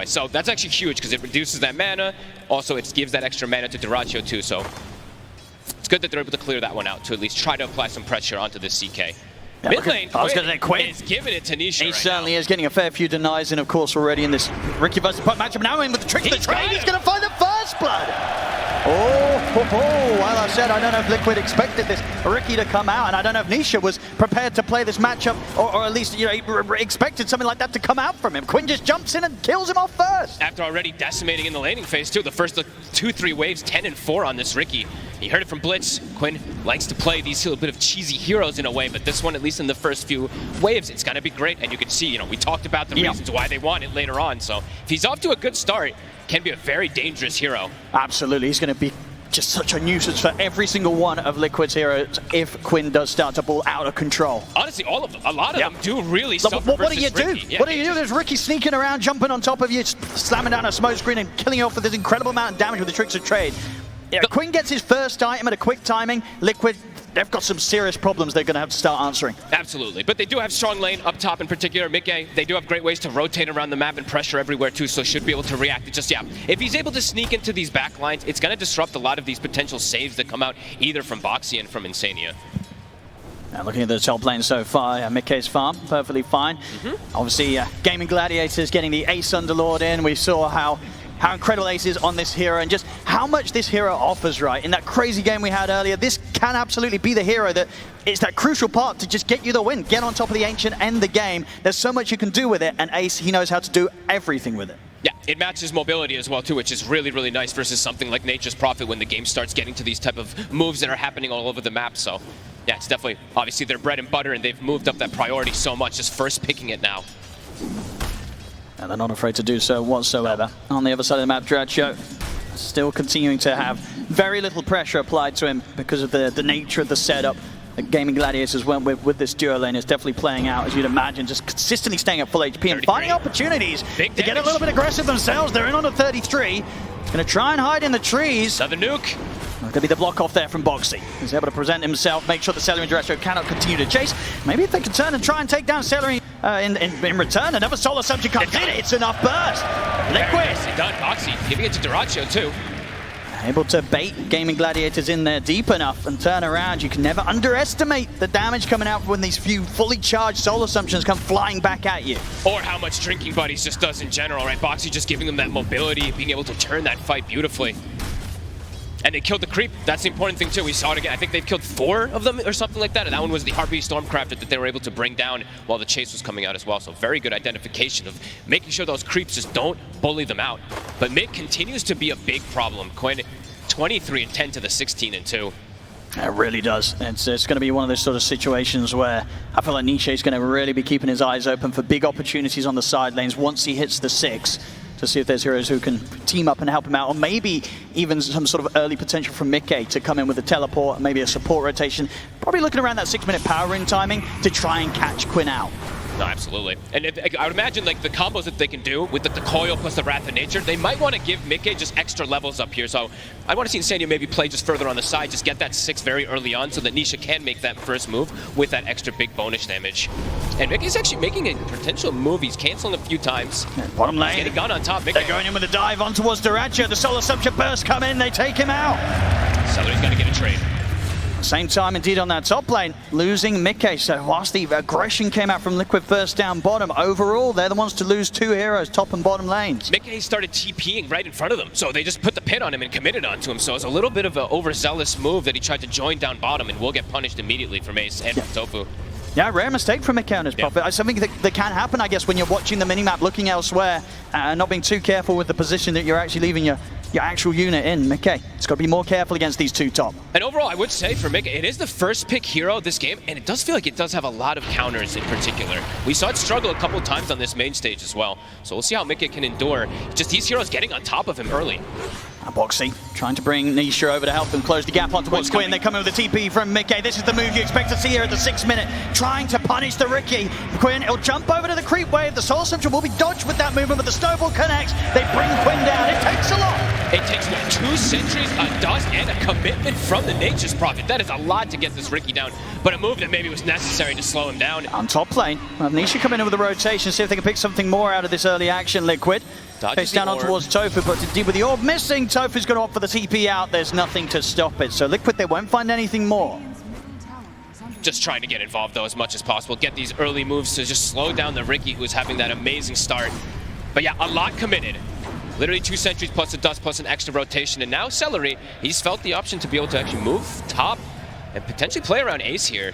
So that's actually huge because it reduces that mana. Also, it gives that extra mana to Dyrachyo too. So it's good that they're able to clear that one out to at least try to apply some pressure onto this CK. Yeah, mid lane, Quinn is giving it to Nisha. He certainly is getting a fair few denies in, of course, already in this Riki versus Puck matchup. Now in with the trick of the trade, he's going to find the first blood. Well, I said, I don't know if Liquid expected this Riki to come out, and I don't know if Nisha was prepared to play this matchup, or at least expected something like that to come out from him. Quinn just jumps in and kills him off first. After already decimating in the laning phase too, the first 2-3 waves, 10 and 4 on this Riki. You heard it from Blitz. Quinn likes to play these little bit of cheesy heroes in a way, but this one, at least in the first few waves, it's gonna be great. And you can see, we talked about the reasons why they want it later on. So if he's off to a good start, can be a very dangerous hero. Absolutely, he's going to be just such a nuisance for every single one of Liquid's heroes if Quinn does start to ball out of control. Honestly, all of them, a lot of them do really suffer. What do you do? Yeah, what do you do? There's Riki sneaking around, jumping on top of you, slamming down a smoke screen and killing you off with this incredible amount of damage with the tricks of trade. Yeah, Quinn gets his first item at a quick timing. Liquid, they've got some serious problems they're going to have to start answering. Absolutely, but they do have strong lane up top in particular. Mickey, they do have great ways to rotate around the map and pressure everywhere too, so should be able to react. It's just, if he's able to sneak into these back lines, it's going to disrupt a lot of these potential saves that come out either from Boxy and from Insania. Now looking at the top lane so far, Mickey's farm, perfectly fine. Obviously, Gamin Gladiators getting the Ace Underlord in. We saw how incredible Ace is on this hero and just how much this hero offers, right? In that crazy game we had earlier, this can absolutely be the hero that it's that crucial part to just get you the win, get on top of the Ancient, end the game. There's so much you can do with it, and Ace, he knows how to do everything with it. Yeah, it matches mobility as well too, which is really, really nice versus something like Nature's Prophet when the game starts getting to these type of moves that are happening all over the map. So yeah, it's definitely, obviously their bread and butter, and they've moved up that priority so much, just first picking it now. And they're not afraid to do so whatsoever. On the other side of the map, Dyrachyo still continuing to have very little pressure applied to him because of the nature of the setup that Gamin Gladiators went with this duo lane. Is definitely playing out, as you'd imagine, just consistently staying at full HP and finding opportunities to get a little bit aggressive themselves. They're in on a 33. He's going to try and hide in the trees. Another nuke. Going to be the block off there from Boxy. He's able to present himself, make sure the Celery and Dyrachyo cannot continue to chase. Maybe if they can turn and try and take down Celery in return, another Solar Subject comes in. It's enough burst. Liquid. Nicely done, Boxy. Giving it to Dyrachyo too. Able to bait Gamin Gladiators in there deep enough and turn around. You can never underestimate the damage coming out when these few fully charged Soul Assumptions come flying back at you. Or how much Drinking Buddies just does in general, right? Boxy just giving them that mobility, being able to turn that fight beautifully. And they killed the creep. That's the important thing too. We saw it again. I think they've killed 4 of them or something like that. And that one was the Harpy Stormcrafter that they were able to bring down while the chase was coming out as well. So very good identification of making sure those creeps just don't bully them out. But mid continues to be a big problem. Quinn, 23 and 10 to the 16 and 2. It really does. It's going to be one of those sort of situations where I feel like Niche is going to really be keeping his eyes open for big opportunities on the side lanes once he hits the 6. To see if there's heroes who can team up and help him out, or maybe even some sort of early potential from Mickey to come in with a teleport, maybe a support rotation. Probably looking around that 6-minute power ring timing to try and catch Quinn out. No, absolutely. And I would imagine like the combos that they can do with the coil plus the Wrath of Nature, they might want to give Mickey just extra levels up here. So I want to see Insania maybe play just further on the side, just get that 6 very early on so that Nisha can make that first move with that extra big bonus damage. And Mickey's actually making a potential move. He's canceling a few times. Bottom lane. He's getting gun on top. Mickey. They're going in with a dive on towards Dyrachyo. The Solar Subject burst come in, they take him out. Celery's going to get a trade. Same time indeed on that top lane, losing Mickey. So whilst the aggression came out from Liquid first down bottom, overall they're the ones to lose 2 heroes, top and bottom lanes. Mickey started TPing right in front of them, so they just put the pin on him and committed onto him. So it's a little bit of an overzealous move that he tried to join down bottom and will get punished immediately from Ace and from Tofu. Yeah, rare mistake from Mickey on his Prophet. Something that can happen, I guess, when you're watching the minimap, looking elsewhere, and not being too careful with the position that you're actually leaving your actual unit in. Mickey, it's got to be more careful against these 2 top. And overall, I would say for Mickey, it is the first pick hero of this game, and it does feel like it does have a lot of counters in particular. We saw it struggle a couple times on this main stage as well. So we'll see how Mickey can endure. Just these heroes getting on top of him early. Boxy trying to bring Nisha over to help them close the gap on towards Quinn. They come in with a TP from Mickey. This is the move you expect to see here at the 6-minute. Trying to punish the Riki. Quinn, he'll jump over to the creep wave. The Soul Assumption will be dodged with that movement, but the snowball connects. They bring Quinn down. It takes a lot. It takes, what, 2 sentries, a dust, and a commitment from the Nature's Prophet. That is a lot to get this Riki down, but a move that maybe was necessary to slow him down. On top lane, Nisha coming in with a rotation, see if they can pick something more out of this early action, Liquid. Face down on towards Tofu, but to deal with the orb missing, Tofu's going to opt for the TP out. There's nothing to stop it. So Liquid, they won't find anything more. Just trying to get involved though as much as possible. Get these early moves to just slow down the Riki, who's having that amazing start. But yeah, a lot committed. Literally 2 sentries plus a dust plus an extra rotation. And now Celery, he's felt the option to be able to actually move top and potentially play around Ace here.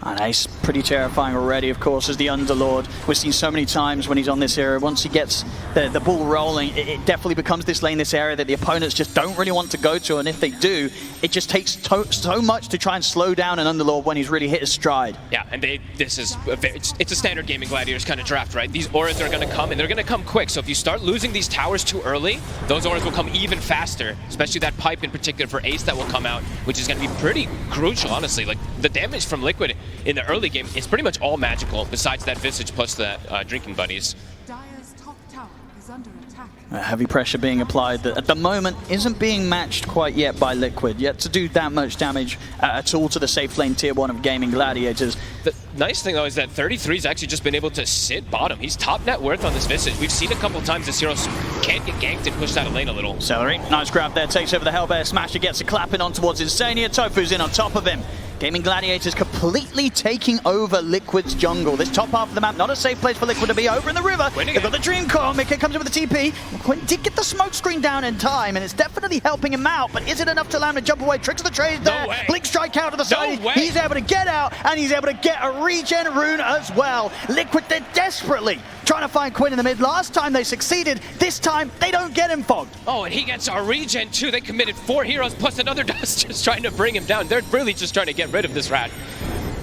And Ace, pretty terrifying already, of course, as the Underlord. We've seen so many times when he's on this area, once he gets the ball rolling, it definitely becomes this lane, this area that the opponents just don't really want to go to. And if they do, it just takes so much to try and slow down an Underlord when he's really hit his stride. Yeah, and it's a standard Gamin Gladiators kind of draft, right? These auras are going to come, and they're going to come quick. So if you start losing these towers too early, those auras will come even faster, especially that pipe in particular for Ace that will come out, which is going to be pretty crucial, honestly. Like, the damage from Liquid in the early game, it's pretty much all magical, besides that Visage plus the drinking buddies. Dire's top tower is under attack. Heavy pressure being applied that at the moment isn't being matched quite yet by Liquid, yet to do that much damage at all to the safe lane tier 1 of Gamin Gladiators. The nice thing though is that 33's actually just been able to sit bottom. He's top net worth on this Visage. We've seen a couple times this hero can't get ganked and pushed out of lane a little. Celery, nice grab there, takes over the Hellbear Smasher, gets a clapping on towards Insania. Tofu's in on top of him. Gamin Gladiators completely taking over Liquid's jungle. This top half of the map, not a safe place for Liquid to be. Over in the river, they've got the Dream Core. Mickey comes in with the TP. Quinn did get the smoke screen down in time, and it's definitely helping him out, but is it enough to allow him to jump away? Tricks of the trade there. Blink strike out to the side. He's able to get out, and he's able to get a regen rune as well. Liquid, they're desperately trying to find Quinn in the mid. Last time they succeeded. This time, they don't get him fogged. Oh, and he gets a regen too. They committed 4 heroes plus another dust just trying to bring him down. They're really just trying to get rid of this rat.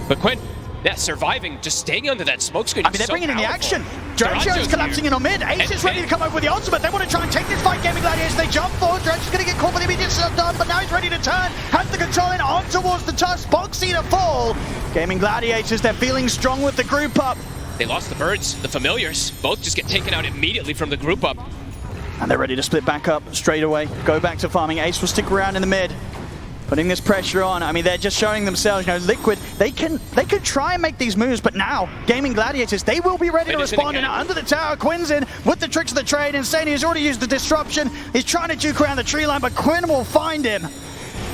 But Quinn, yeah, surviving, just staying under that smoke screen. I mean, they're bringing in the action. Duraccio's collapsing in on mid. Ace is ready to come over with the ultimate. They want to try and take this fight. Gamin Gladiators, they jump forward. Duraccio's going to get caught for the immediate stun, but now he's ready to turn. Has the control in on towards the tusk. Boxy to fall. Gamin Gladiators, they're feeling strong with the group up. They lost the birds, the familiars. Both just get taken out immediately from the group up. And they're ready to split back up straight away. Go back to farming. Ace will stick around in the mid. Putting this pressure on. I mean, they're just showing themselves, you know, Liquid, they can try and make these moves, but now, Gamin Gladiators, they will be ready to respond. And under the tower, Quinn's in with the tricks of the trade. Insania has already used the disruption. He's trying to juke around the tree line, but Quinn will find him.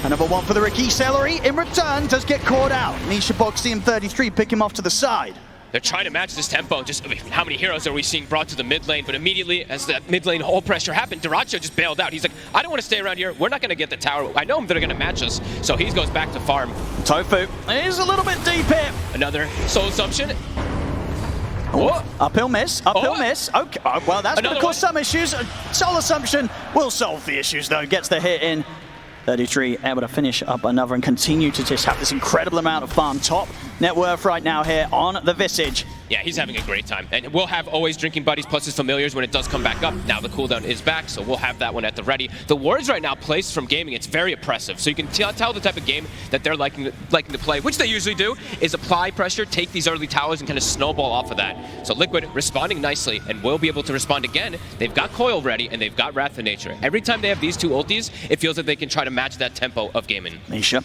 Another one for the Riki. Celery, in return, does get caught out. Nisha Boxy and 33 pick him off to the side. They're trying to match this tempo. Just, I mean, how many heroes are we seeing brought to the mid lane? But immediately, as that mid lane hole pressure happened, Duraccio just bailed out. He's like, I don't want to stay around here. We're not going to get the tower. I know they're going to match us. So he goes back to farm. Tofu is a little bit deep here. Another soul assumption. Oh, uphill miss, uphill miss. Okay, well, that's going to cause some issues. Soul assumption will solve the issues, though. Gets the hit in. 33 able to finish up another and continue to just have this incredible amount of farm. Top net worth right now here on the Visage. Yeah, he's having a great time. And we'll have always drinking buddies plus his familiars when it does come back up. Now the cooldown is back, so we'll have that one at the ready. The wards right now placed from gaming, it's very oppressive. So you can tell the type of game that they're liking to play, which they usually do, is apply pressure, take these early towers, and kind of snowball off of that. So Liquid responding nicely, and will be able to respond again. They've got Coil ready, and they've got Wrath of Nature. Every time they have these 2 ultis, it feels like they can try to match that tempo of gaming. Nisha.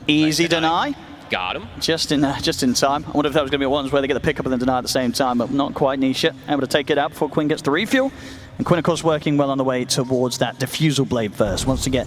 Easy deny. Got him. Just in time. I wonder if that was going to be ones where they get the pickup and then deny at the same time, but not quite. Nisha able to take it out before Quinn gets the refuel. And Quinn, of course, working well on the way towards that diffusal blade first. Wants to get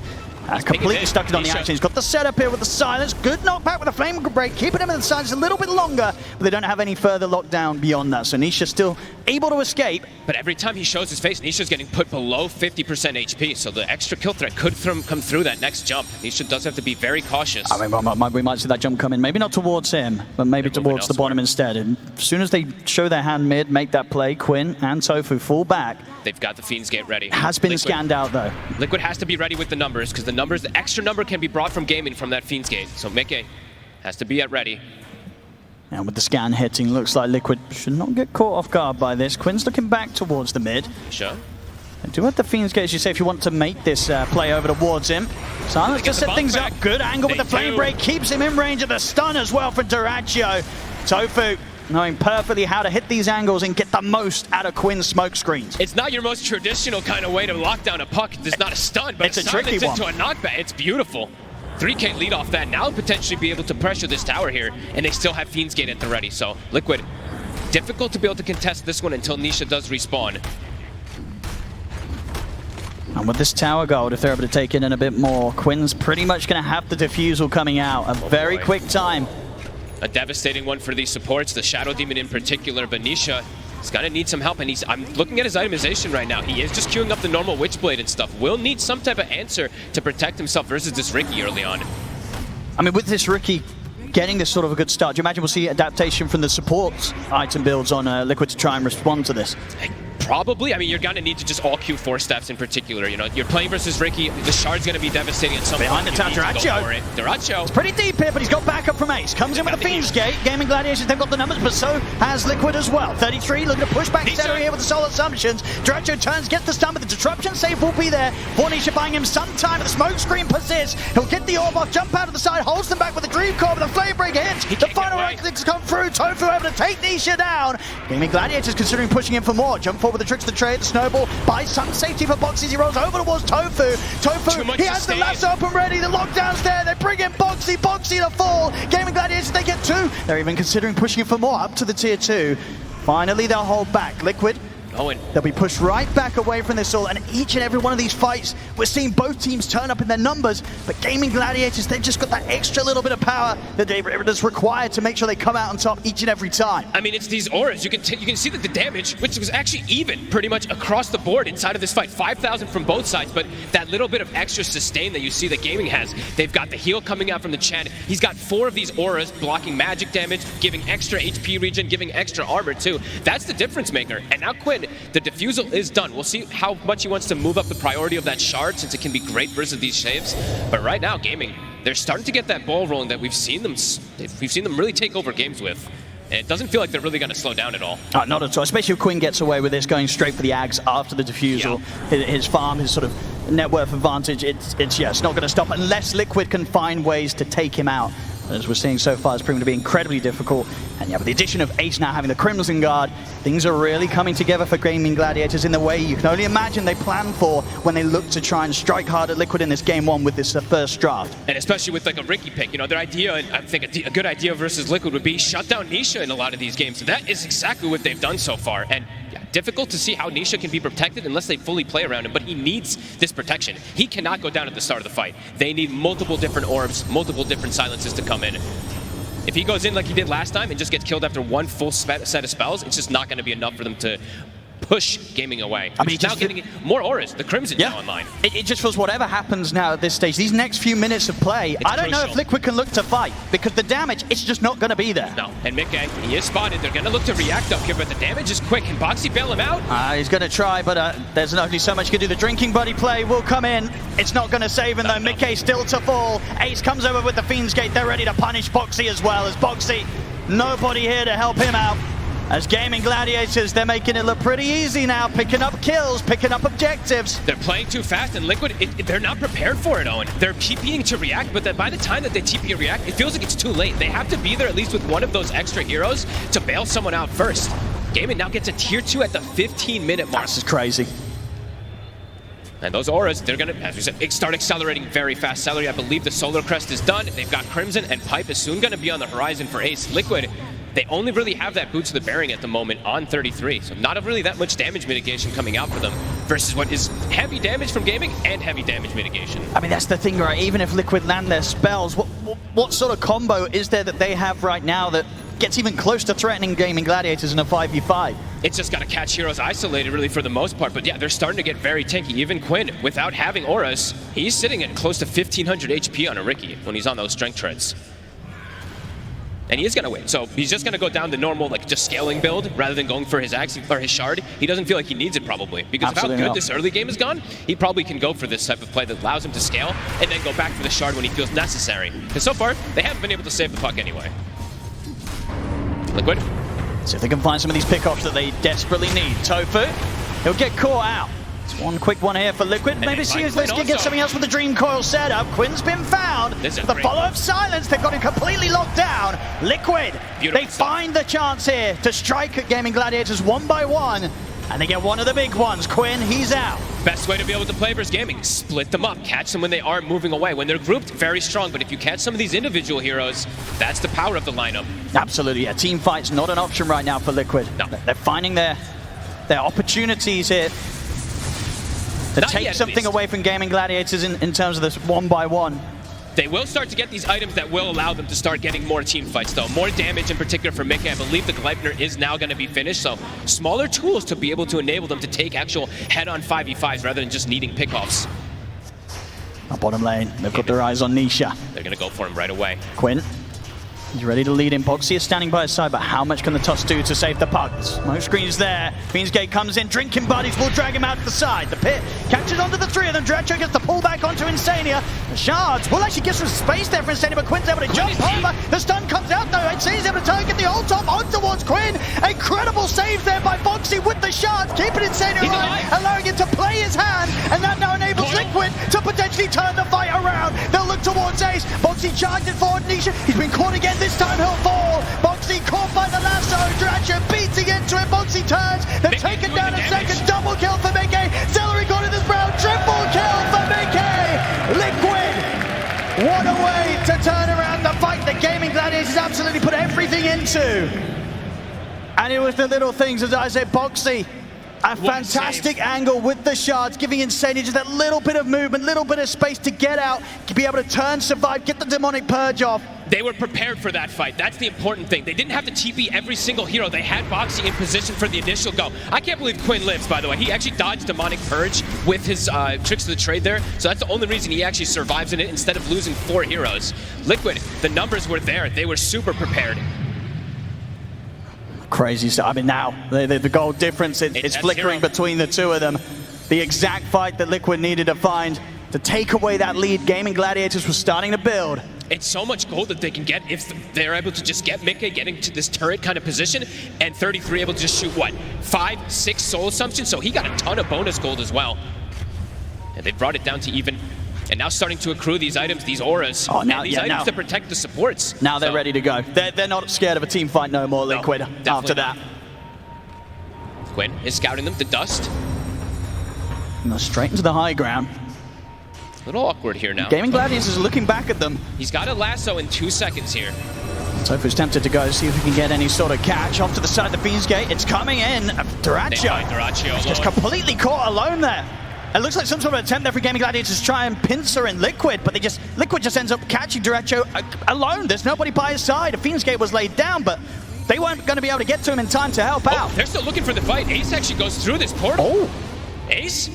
completely stuck in on the action. He's got the setup here with the silence. Good knockback with a flame break, keeping him in the silence a little bit longer, but they don't have any further lockdown beyond that. So Nisha still able to escape. But every time he shows his face, Nisha's getting put below 50% HP, so the extra kill threat could come through that next jump. Nisha does have to be very cautious. I mean, we might see that jump come in, maybe not towards him, but maybe towards the bottom instead. And as soon as they show their hand mid, make that play, Quinn and Tofu fall back. They've got the Fiend's Gate ready. Has been scanned out, though. Liquid has to be ready with the numbers, because the extra number can be brought from gaming from that Fiend's Gate. So Mickey has to be at ready. And with the scan hitting, looks like Liquid should not get caught off guard by this. Quinn's looking back towards the mid. Sure. And do have the Fiend's Gate, as you say, if you want to make this play over towards him. Silence to set things up. Good angle with the flame break. Keeps him in range of the stun as well for Duraccio. Tofu knowing perfectly how to hit these angles and get the most out of Quinn's smoke screens. It's not your most traditional kind of way to lock down a puck. It's not a stun, but it's a tricky one. Into a knockback. It's beautiful. 3K lead off that. Now potentially be able to pressure this tower here, and they still have Fiend's Gate at the ready. So Liquid, difficult to be able to contest this one until Nisha does respawn. And with this tower gold, if they're able to take in a bit more, Quinn's pretty much going to have the defusal coming out. A very quick time. A devastating one for these supports, the Shadow Demon in particular, but Nisha is going to need some help, and I'm looking at his itemization right now. He is just queuing up the normal Witchblade and stuff. Will need some type of answer to protect himself versus this Riki early on. I mean, with this Riki getting this sort of a good start, do you imagine we'll see adaptation from the supports item builds on Liquid to try and respond to this? Probably. I mean, you're going to need to just all queue 4 steps in particular. You know, you're playing versus Riki. The shard's going to be devastating at some point. Behind the tower, Duracho. It's pretty deep here, but he's got backup from Ace. Comes in with the Fiend's Gate. Gamin Gladiators, they've got the numbers, but so has Liquid as well. 33 looking to push back Celery here with the Soul Assumptions. Duracho turns, gets the stun, but the disruption save will be there. Nisha buying him some time, but the smoke screen persists. He'll get the orb off, jump out of the side, holds them back with the Dream Core, but the Flame Break hits. The final rank to come through. Tofu able to take Nisha down. Gamin Gladiators considering pushing him for more. Jump forward with the tricks of the trade. Snowball buys some safety for Boxy. He rolls over towards Tofu. He has the lasso up and ready. The lockdown's there. They bring in Boxy. Boxy to fall. Gamin Gladiators, they get 2. They're even considering pushing it for more up to the tier 2. Finally, they'll hold back. Liquid. They'll be pushed right back away from this all, and each and every one of these fights, we're seeing both teams turn up in their numbers, but Gamin Gladiators, they've just got that extra little bit of power that's required to make sure they come out on top each and every time. I mean, it's these auras. You can see that the damage, which was actually even pretty much across the board inside of this fight. 5,000 from both sides, but that little bit of extra sustain that you see that Gaming has. They've got the heal coming out from the Chen. He's got 4 of these auras blocking magic damage, giving extra HP regen, giving extra armor too. That's the difference maker. And now Quinn, the defusal is done. We'll see how much he wants to move up the priority of that shard, since it can be great versus these saves. But right now, Gaming, they're starting to get that ball rolling that we've seen them really take over games with. And it doesn't feel like they're really going to slow down at all. Not at all, especially if Quinn gets away with this, going straight for the Ags after the defusal. Yeah. His farm, his sort of net worth advantage, it's not going to stop unless Liquid can find ways to take him out. As we're seeing so far, it's proven to be incredibly difficult. And yeah, with the addition of Ace now having the Crimson Guard, things are really coming together for Gamin Gladiators in the way you can only imagine they plan for when they look to try and strike hard at Liquid in this game 1 with this first draft. And especially with like a Riki pick, you know, their idea, and I think a good idea versus Liquid would be shut down Nisha in a lot of these games. So that is exactly what they've done so far. And yeah, difficult to see how Nisha can be protected unless they fully play around him, but he needs this protection. He cannot go down at the start of the fight. They need multiple different orbs, multiple different silences to come in. If he goes in like he did last time and just gets killed after 1 full set of spells, it's just not going to be enough for them to push Gaming away. I mean, he's now getting more auras. The Crimson now online. It just feels whatever happens now at this stage, these next few minutes of play, I don't know if Liquid can look to fight, because the damage, it's just not going to be there. No, and Mickey, he is spotted. They're going to look to react up here, but the damage is quick. Can Boxy bail him out? He's going to try, but there's only so much he can do. The Drinking Buddy play will come in. It's not going to save him, though. Mickey still to fall. Ace comes over with the Fiend's Gate. They're ready to punish Boxy as well. As Boxy, nobody here to help him out. As Gamin Gladiators, they're making it look pretty easy now, picking up kills, picking up objectives. They're playing too fast, and Liquid, they're not prepared for it, Owen. They're TPing to react, but then by the time that they TP and react, it feels like it's too late. They have to be there at least with one of those extra heroes to bail someone out first. Gamin now gets a tier 2 at the 15-minute mark. This is crazy. And those auras, they're going to, as we said, start accelerating very fast. Celery, I believe the Solar Crest is done. They've got Crimson, and Pipe is soon going to be on the horizon for Ace. Liquid, they only really have that Boots of the Bearing at the moment on 33, so not really that much damage mitigation coming out for them versus what is heavy damage from Gaming and heavy damage mitigation. I mean, that's the thing, right? Even if Liquid land their spells, what sort of combo is there that they have right now that gets even close to threatening Gamin Gladiators in a 5v5? It's just got to catch heroes isolated, really, for the most part. But yeah, they're starting to get very tanky. Even Quinn, without having auras, he's sitting at close to 1,500 HP on a Riki when he's on those strength treads. And he is going to win. So he's just going to go down the normal, like, just scaling build rather than going for his axe or his shard. He doesn't feel like he needs it, probably. Because of how good this early game has gone, he probably can go for this type of play that allows him to scale and then go back for the shard when he feels necessary. Because so far, they haven't been able to save the puck anyway. Liquid. See if they can find some of these pickoffs that they desperately need. Tofu, he'll get caught out. It's one quick one here for Liquid. Maybe see if they can get something else with the Dream Coil setup. Quinn's been found. The follow-up silence. They've got him completely locked down. Liquid, they find the chance here to strike at Gamin Gladiators 1 by 1. And they get one of the big ones. Quinn, he's out. Best way to be able to play versus Gaming, split them up. Catch them when they are moving away. When they're grouped, very strong. But if you catch some of these individual heroes, that's the power of the lineup. Absolutely, yeah. Team fight's not an option right now for Liquid. No. They're finding their opportunities here. To Not take yet, at something least. away from Gamin Gladiators in terms of this 1-by-1. They will start to get these items that will allow them to start getting more team fights, though. More damage in particular for Mickey. I believe the Gleipnir is now going to be finished, so smaller tools to be able to enable them to take actual head-on 5v5s rather than just needing pickoffs. Our bottom lane, they've got their eyes on Nisha. They're going to go for him right away. Quinn, he's ready to lead in. Boxy is standing by his side, but how much can the Toss do to save the pugs? Smoke screen's there. Fiend's comes in, drinking buddies will drag him out to the side. The pit catches onto the three of them. Dracho gets the pull back onto Insania. The shards will actually get some space there for Insania, but Quinn's able to jump over. The stun comes out though. Insanya's able to target the ult off on towards Quinn. Incredible save there by Boxy with the shards, keeping Insania alive, allowing him to play his hand, and that now enables Liquid to potentially turn the fight around. They'll look towards Ace. Boxy charging forward. Nisha, he's been caught again. This time he'll fall. Boxy caught by the lasso. Dracho beating into it. Boxy turns. They've taken down a second. Double kill for Mickey. Celery got in this round. Triple kill for Mickey. Liquid. What a way to turn around the fight that Gamin Gladiators absolutely put everything into. And it was the little things, as I said, Boxy. A fantastic angle with the shards, giving Insania just that little bit of movement, little bit of space to get out, to be able to turn, survive, get the demonic purge off. They were prepared for that fight. That's the important thing. They didn't have to TP every single hero. They had Boxy in position for the initial go. I can't believe Quinn lives, by the way. He actually dodged demonic purge with his tricks of the trade there. So that's the only reason he actually survives in it instead of losing 4 heroes. Liquid, the numbers were there. They were super prepared. Crazy stuff. I mean, now the goal difference, it's flickering between the two of them. The exact fight that Liquid needed to find to take away that lead. Gamin Gladiators was starting to build. It's so much gold that they can get if they're able to just get Mickey getting to this turret kind of position, and 33 able to just shoot, what, 5, 6 soul assumptions? So he got a ton of bonus gold as well. And they brought it down to even. And now starting to accrue these items, these auras, and these items to protect the supports. Now they're ready to go. They're not scared of a team fight no more, Liquid, after that. Quinn is scouting them to dust. No, straight into the high ground. A little awkward here now. Gamin Gladiators is looking back at them. He's got a lasso in 2 seconds here. Tofu's tempted to go, see if he can get any sort of catch. Off to the side of the Fiend's Gate. It's coming in. Duracio. Just completely caught alone there. It looks like some sort of attempt there for Gamin Gladiators to try and pincer in Liquid, but Liquid just ends up catching Duracio alone. There's nobody by his side. A Fiend's Gate was laid down, but they weren't going to be able to get to him in time to help out. They're still looking for the fight. Ace actually goes through this portal. Oh. Ace?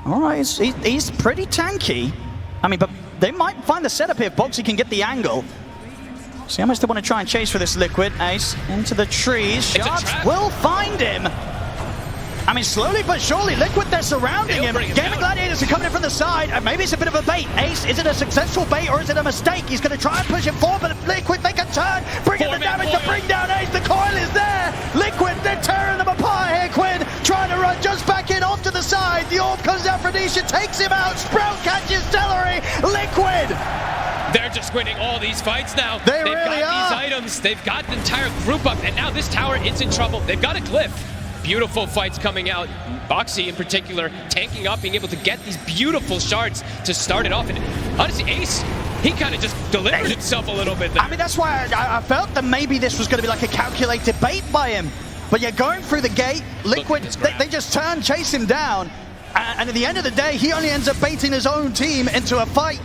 All right, he's pretty tanky. I mean, but they might find the setup here if Boxy can get the angle. See how much they want to try and chase for this Liquid. Ace into the trees. Shards will find him. I mean, slowly but surely, Liquid, they're surrounding him. Gamin Gladiators are coming in from the side, and maybe it's a bit of a bait. Ace, is it a successful bait or is it a mistake? He's going to try and push him forward, but Liquid, they can turn, bring in the damage to bring down Ace. The coil is there. Liquid, they're tearing them apart here. Quinn trying to run just back in off to the side. The orb comes down for Nisha, takes him out. Sprout catches Celery. Liquid. They're just winning all these fights now. They've really got these items. They've got the entire group up, and now this tower is in trouble. They've got a Glyph. Beautiful fights coming out. Boxy in particular tanking up, being able to get these beautiful shards to start it off. And honestly, Ace, he kind of just delivered himself a little bit there. I mean, that's why I felt that maybe this was going to be like a calculated bait by him. But you're going through the gate, Liquid, they just turn, chase him down. And at the end of the day, he only ends up baiting his own team into a fight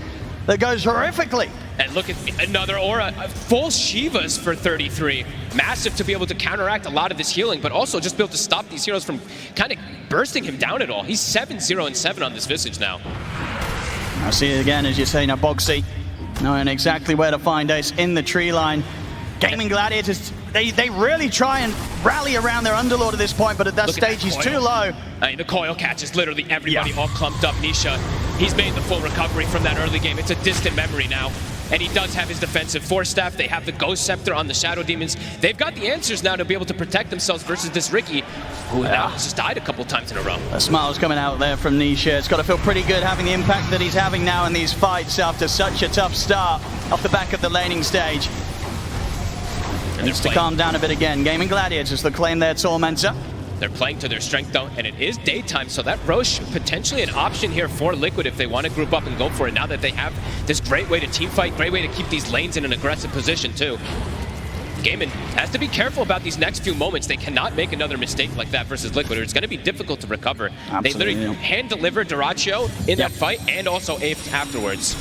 that goes horrifically. And look at another aura, full Shivas for 33. Massive to be able to counteract a lot of this healing, but also just be able to stop these heroes from kind of bursting him down at all. He's 7-0-7 on this Visage now. I see it again, as you say, now Boxy knowing exactly where to find Ace in the tree line. Gamin Gladiators, they really try and rally around their Underlord at this point, but at that stage he's too low. I mean, the coil catches literally everybody all clumped up. Nisha, he's made the full recovery from that early game. It's a distant memory now. And he does have his defensive Force Staff. They have the Ghost Scepter on the Shadow Demons. They've got the answers now to be able to protect themselves versus this Ricky, who now has just died a couple times in a row. A smile's coming out there from Nisha. It's got to feel pretty good having the impact that he's having now in these fights after such a tough start off the back of the laning stage. Needs to calm down a bit again. Gamin Gladiators, they claim their Tormentor. They're playing to their strength though, and it is daytime, so that Roche potentially an option here for Liquid if they want to group up and go for it now that they have this great way to team fight, great way to keep these lanes in an aggressive position too. Gamin has to be careful about these next few moments. They cannot make another mistake like that versus Liquid, or it's going to be difficult to recover. Absolutely. They literally hand-delivered Duracio in that fight and also aped afterwards.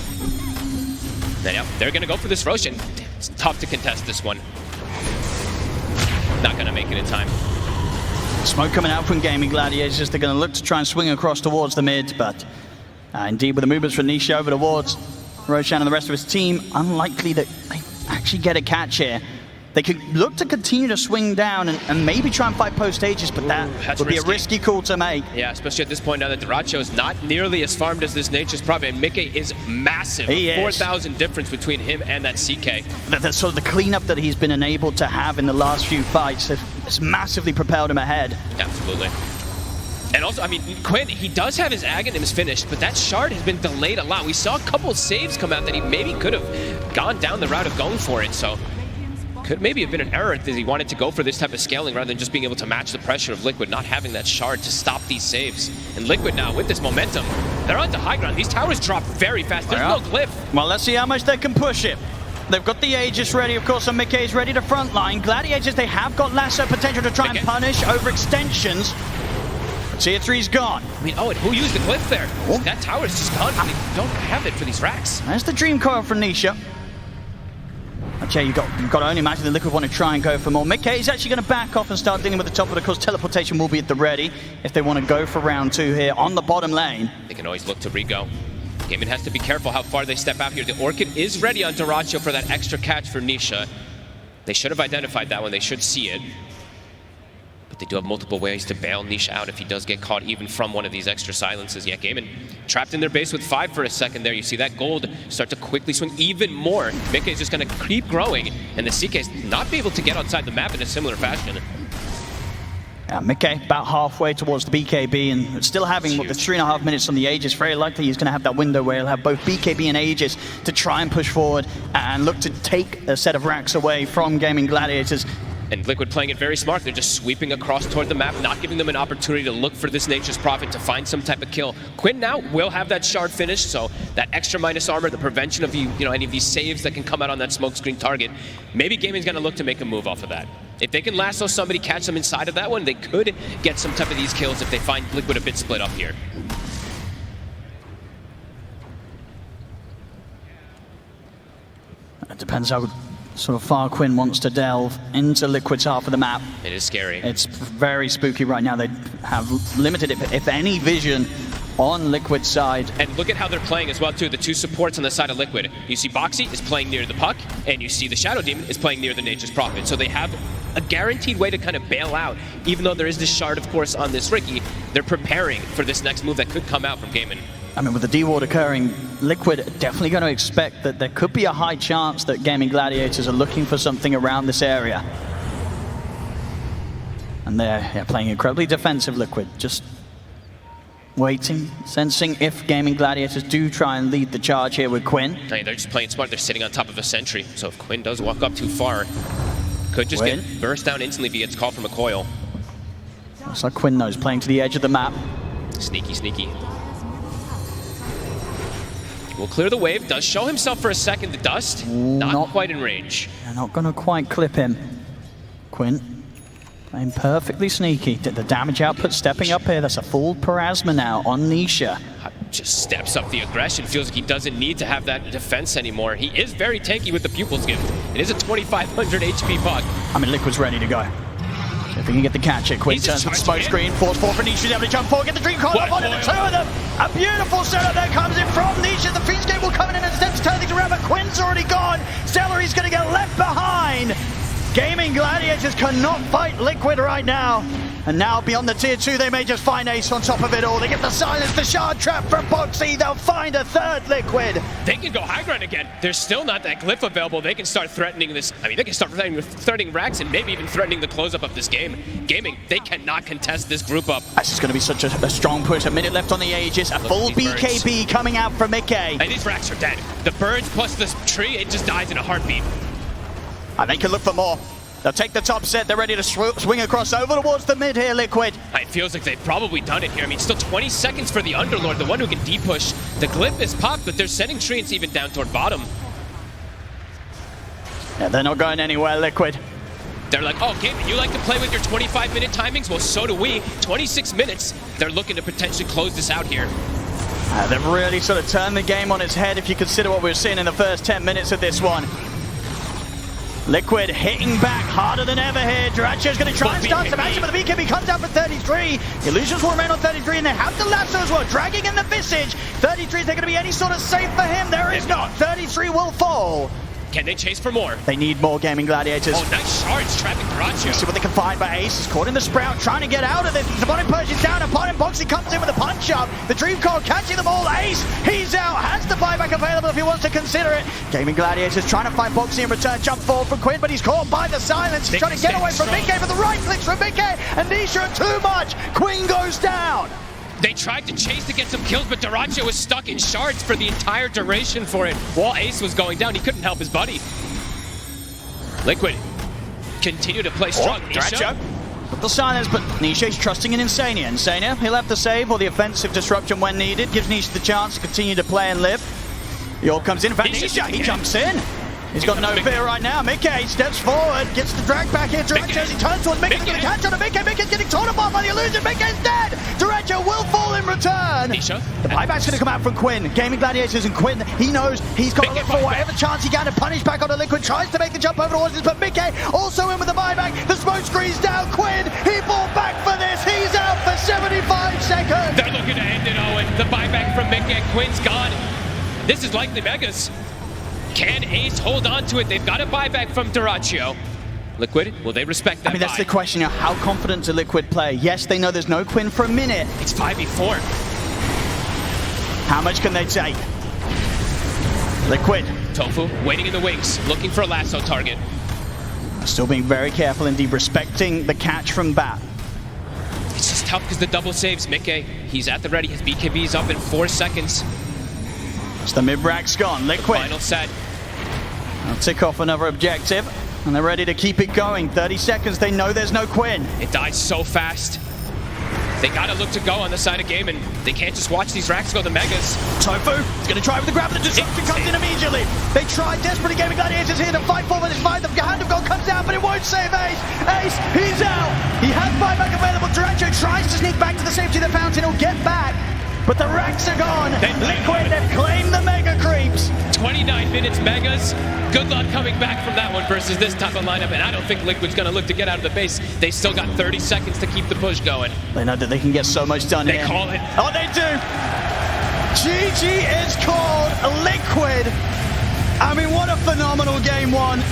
And yeah, they're going to go for this Roshan. It's tough to contest this one. Not going to make it in time. Smoke coming out from Gamin Gladiators. They're going to look to try and swing across towards the mid, but indeed with the movements from Nisha over towards Roshan and the rest of his team, unlikely that they actually get a catch here. They could look to continue to swing down and maybe try and fight post Aegis, but that would be a risky call to make. Yeah, especially at this point now that Duracio is not nearly as farmed as this Nature's Prophet, and Mickey is massive. He is. 4,000 difference between him and that CK. That's sort of the cleanup that he's been enabled to have in the last few fights has massively propelled him ahead. Absolutely. And also, I mean, Quinn, he does have his Aghanims finished, but that shard has been delayed a lot. We saw a couple of saves come out that he maybe could have gone down the route of going for it, so could maybe have been an error that he wanted to go for this type of scaling rather than just being able to match the pressure of Liquid, not having that shard to stop these saves. And Liquid now, with this momentum, they're onto high ground. These towers drop very fast. There's no cliff. Well, let's see how much they can push it. They've got the Aegis ready, of course, and Mickey's ready to frontline. Gladiators, they have got lasso potential to try and punish overextensions. Tier 3's gone. I mean, oh, and who used the cliff there? Oh. That tower's just gone. They don't have it for these racks. There's the Dream Coil from Nisha. Okay, you've got to only imagine the Liquid want to try and go for more. Mickey is actually going to back off and start dealing with the top, but of course teleportation will be at the ready if they want to go for round 2 here on the bottom lane. They can always look to re-go. Gamin has to be careful how far they step out here. The Orchid is ready on Duracio for that extra catch for Nisha. They should have identified that one. They should see it. But they do have multiple ways to bail Nisha out if he does get caught even from one of these extra silences. Yeah, Gamin trapped in their base with 5 for a second there. You see that gold start to quickly swing even more. Mickey is just going to keep growing, and the CK's not be able to get outside the map in a similar fashion. Yeah, Mickey about halfway towards the BKB and still having what, the 3.5 minutes on the Aegis. Very likely he's going to have that window where he'll have both BKB and Aegis to try and push forward and look to take a set of racks away from Gamin Gladiators. And Liquid playing it very smart. They're just sweeping across toward the map, not giving them an opportunity to look for this Nature's Prophet to find some type of kill. Quinn now will have that shard finished, so that extra minus armor, the prevention of any of these saves that can come out on that smokescreen target, maybe Gamin's going to look to make a move off of that. If they can lasso somebody, catch them inside of that one, they could get some type of these kills if they find Liquid a bit split up here. It depends how sort of far Quinn wants to delve into Liquid's half of the map. It is scary. It's very spooky right now. They have limited, if any, vision on Liquid's side. And look at how they're playing as well, too. The two supports on the side of Liquid. You see Boxy is playing near the puck, and you see the Shadow Demon is playing near the Nature's Prophet. So they have a guaranteed way to kind of bail out. Even though there is this shard, of course, on this Riki, they're preparing for this next move that could come out from Gamin. I mean, with the D-Ward occurring, Liquid are definitely going to expect that there could be a high chance that Gamin Gladiators are looking for something around this area. And they're playing incredibly defensive, Liquid. Just waiting, sensing if Gamin Gladiators do try and lead the charge here with Quinn. Hey, they're just playing smart. They're sitting on top of a sentry. So if Quinn does walk up too far, could just get burst down instantly if he gets called from a coil. Looks like Quinn knows, playing to the edge of the map. Sneaky, sneaky. Will clear the wave, does show himself for a second, the dust, not quite in range. They're not going to quite clip him. Quinn playing perfectly sneaky. The damage output stepping up here. That's a full Parasma now on Nisha. Just steps up the aggression, feels like he doesn't need to have that defense anymore. He is very tanky with the Pupil's Gift. It is a 2,500 HP puck. I mean, Liquid's ready to go. If he can get the catch it, Quinn turns to the smoke screen, force forward for Nisha, able to jump forward, get the Dream Coil up onto the two of them. A beautiful setup there comes in from Nisha. The Fiend's Gate will come in and attempt to turn things around, but Quinn's already gone. Celery's going to get left behind. Gamin Gladiators cannot fight Liquid right now. And now beyond the tier 2, they may just find Ace on top of it all. They get the silence, the shard trap from Boxy. They'll find a third Liquid. They can go high ground again. There's still not that glyph available. They can start threatening this. I mean, they can start threatening racks and maybe even threatening the close-up of this game. Gaming, they cannot contest this group up. This is going to be such a strong push. A minute left on the Aegis. A full BKB birds coming out from Mickey. And these racks are dead. The birds plus this tree, it just dies in a heartbeat. And they can look for more. They'll take the top set. They're ready to swing across over towards the mid here, Liquid. It feels like they've probably done it here. I mean, still 20 seconds for the Underlord, the one who can deep-push. The glyph is popped, but they're sending treants even down toward bottom. Yeah, they're not going anywhere, Liquid. They're like, oh, Gamin, you like to play with your 25-minute timings? Well, so do we. 26 minutes. They're looking to potentially close this out here. They've really sort of turned the game on its head if you consider what we were seeing in the first 10 minutes of this one. Liquid hitting back harder than ever here. Duraccio's going to try and start some action, but the BKB comes down for 33. The Illusions will remain on 33, and they have the lasso as well, dragging in the Visage. 33, is there going to be any sort of save for him? There is not. 33 will fall. Can they chase for more? They need more Gamin Gladiators. Oh, nice shards trapping Duraccio. See what they can find, but Ace is caught in the Sprout, trying to get out of this. The bottom Purge is down, and bottom Boxy comes in with a punch up. The Dream Coil catching them all. Ace, he's out, has the buyback available if he wants to consider it. Gamin Gladiators trying to find Boxy in return, jump forward from Quinn, but he's caught by the silence. He's trying to get away from Mickey, but the right clicks from Mickey, and Nisha too much. Quinn goes down. They tried to chase to get some kills, but Duraccio was stuck in shards for the entire duration for it. While Ace was going down, he couldn't help his buddy. Liquid continue to play strong. Duraccio with the silence, but Nisha's trusting in Insania. Insania, he'll have the save or the offensive disruption when needed. Gives Nisha the chance to continue to play and live. He all comes in. In fact, Nisha, he jumps in. He's got no fear right now. Mickey steps forward, gets the drag back here. Duraccio, as he turns towards Mickey, going to catch on to Mickey. Mickey's getting torn apart by the illusion. Mickey's dead. Duraccio will fall in return. Nisha. The buyback's going to come out from Quinn. Gamin Gladiators and Quinn, he knows he's got to look for whatever chance he can to punish back onto Liquid. Tries to make the jump over the horses, but Mickey also in with the buyback. The smoke screen's down. Quinn, he fought back for this. He's out for 75 seconds. They're looking to end it, Owen. The buyback from Mickey. Quinn's gone. This is likely Megas. Can Ace hold on to it? They've got a buyback from Duraccio. Liquid, will they respect that? I mean, that's the question. How confident do Liquid play? Yes, they know there's no Quinn for a minute. It's 5v4. How much can they take? Liquid. Tofu waiting in the wings, looking for a lasso target. Still being very careful, indeed, respecting the catch from Bat. It's just tough because the double saves. Mickey, he's at the ready. His BKB's up in 4 seconds. It's the mid-rack's gone. Liquid. Final set. They'll tick off another objective, and they're ready to keep it going. 30 seconds, they know there's no Quinn. It dies so fast. They gotta look to go on the side of game, and they can't just watch these racks go to Megas. Tofu is going to try with the grab, but the disruption comes in immediately. They tried desperately. Gamin Gladiators here to fight for, but it's fine. The hand of God comes down, but it won't save Ace. Ace, he's out. He has buyback available. Duraccio tries to sneak back to the safety of the fountain. He'll get back. But the racks are gone. Liquid have claimed the Mega Creeps. 29 minutes Megas. Good luck coming back from that one versus this type of lineup. And I don't think Liquid's going to look to get out of the base. They still got 30 seconds to keep the push going. They know that they can get so much done here. They call it. Oh, they do. GG is called. Liquid. I mean, what a phenomenal game one.